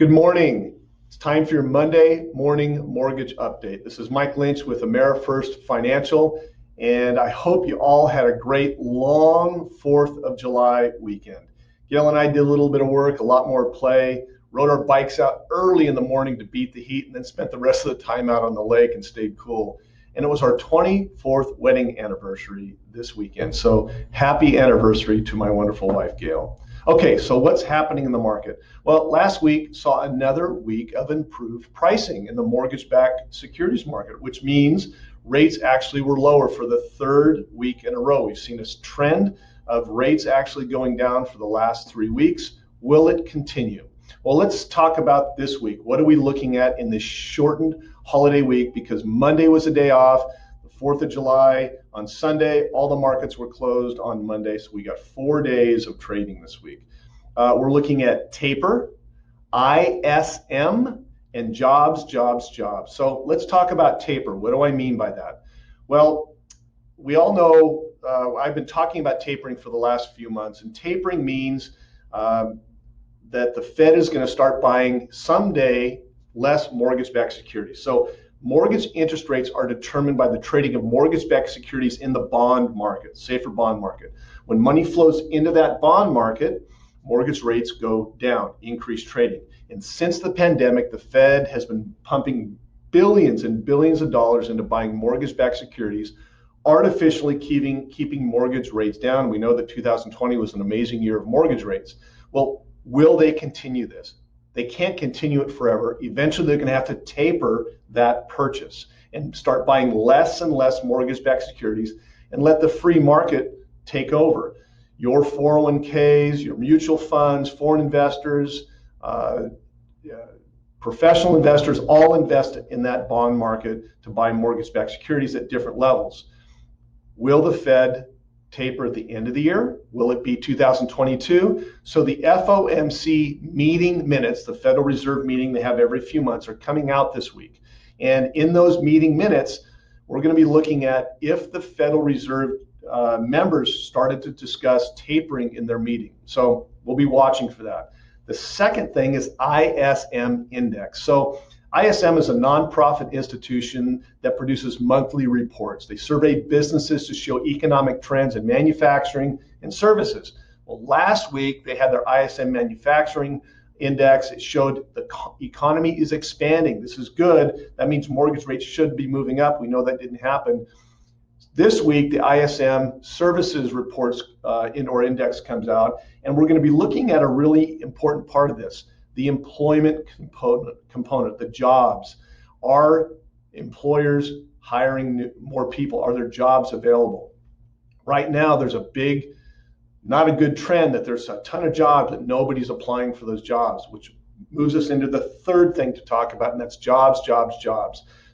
Good morning. It's time for your Monday morning mortgage update. This is Mike Lynch with AmeriFirst Financial, and I hope you all had a great long 4th of July weekend. Gayle and I did a little bit of work, a lot more play, rode our bikes out early in the morning to beat the heat, and then spent the rest of the time out on the lake and stayed cool. And it was our 24th wedding anniversary this weekend. So happy anniversary to my wonderful wife, Gayle. Okay, so what's happening in the market? Well, last week saw another week of improved pricing in the mortgage-backed securities market, which means rates actually were lower for the third week in a row. We've seen this trend of rates actually going down for the last 3 weeks. Will it continue? Well, let's talk about this week. What are we looking at in this shortened holiday week? Because Monday was a day off, the 4th of July. On Sunday, all the markets were closed on Monday, so we got 4 days of trading this week. We're looking at taper, ISM, and jobs. So let's talk about taper. What do I mean by that? Well, we all know I've been talking about tapering for the last few months, and tapering means that the Fed is going to start buying someday less mortgage-backed securities. So mortgage interest rates are determined by the trading of mortgage-backed securities in the bond market, safer bond market. When money flows into that bond market, mortgage rates go down, increase trading. And since the pandemic, the Fed has been pumping billions and billions of dollars into buying mortgage-backed securities, artificially keeping mortgage rates down. We know that 2020 was an amazing year of mortgage rates. Well, will they continue this? They can't continue it forever. Eventually, they're going to have to taper that purchase and start buying less and less mortgage-backed securities and let the free market take over. Your 401ks, your mutual funds, foreign investors, professional investors all invest in that bond market to buy mortgage-backed securities at different levels. Will the Fed taper at the end of the year? Will it be 2022? So the FOMC meeting minutes, the Federal Reserve meeting they have every few months, are coming out this week. And in those meeting minutes, we're going to be looking at if the Federal Reserve members started to discuss tapering in their meeting. So we'll be watching for that. The second thing is ISM index. So ISM is a nonprofit institution that produces monthly reports. They survey businesses to show economic trends in manufacturing and services. Well, last week they had their ISM manufacturing index. It showed the economy is expanding. This is good. That means mortgage rates should be moving up. We know that didn't happen. This week, the ISM services reports or index comes out, and we're going to be looking at a really important part of this. The employment component, the jobs. Are employers hiring more people? Are there jobs available? Right now, there's not a good trend that there's a ton of jobs that nobody's applying for those jobs, which moves us into the third thing to talk about, and that's jobs.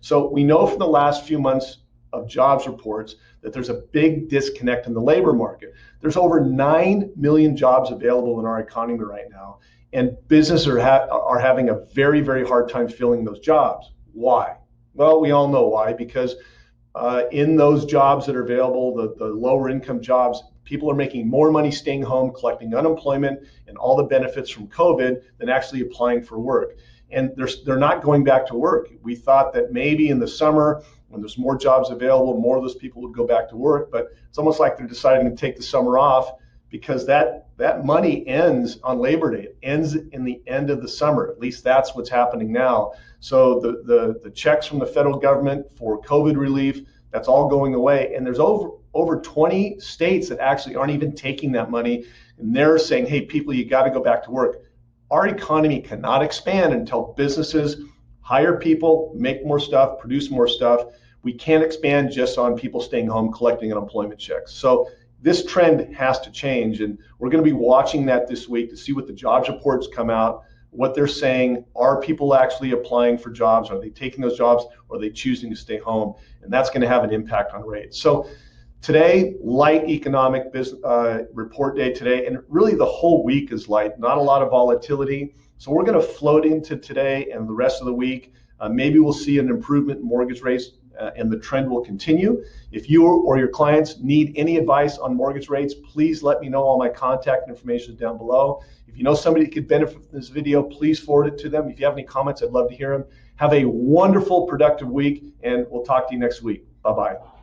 So we know from the last few months of jobs reports that there's a big disconnect in the labor market. There's over 9 million jobs available in our economy right now. And businesses are having a very, very hard time filling those jobs. Why? Well, we all know why, because in those jobs that are available, the lower income jobs, people are making more money staying home, collecting unemployment and all the benefits from COVID than actually applying for work. And they're not going back to work. We thought that maybe in the summer, when there's more jobs available, more of those people would go back to work, but it's almost like they're deciding to take the summer off because that money ends on Labor Day. It ends in the end of the summer. At least that's what's happening now. So the checks from the federal government for COVID relief, that's all going away. And there's over 20 states that actually aren't even taking that money. And they're saying, hey, people, you got to go back to work. Our economy cannot expand until businesses hire people, make more stuff, produce more stuff. We can't expand just on people staying home collecting unemployment checks. So this trend has to change, and we're going to be watching that this week to see what the jobs reports come out, what they're saying. Are people actually applying for jobs? Are they taking those jobs, or are they choosing to stay home? And that's going to have an impact on rates. So today, light economic report day today, and really the whole week is light, not a lot of volatility. So we're going to float into today and the rest of the week. Maybe we'll see an improvement in mortgage rates and the trend will continue. If you or your clients need any advice on mortgage rates, please let me know. All my contact information is down below. If you know somebody that could benefit from this video, please forward it to them. If you have any comments, I'd love to hear them. Have a wonderful, productive week, and we'll talk to you next week. Bye-bye.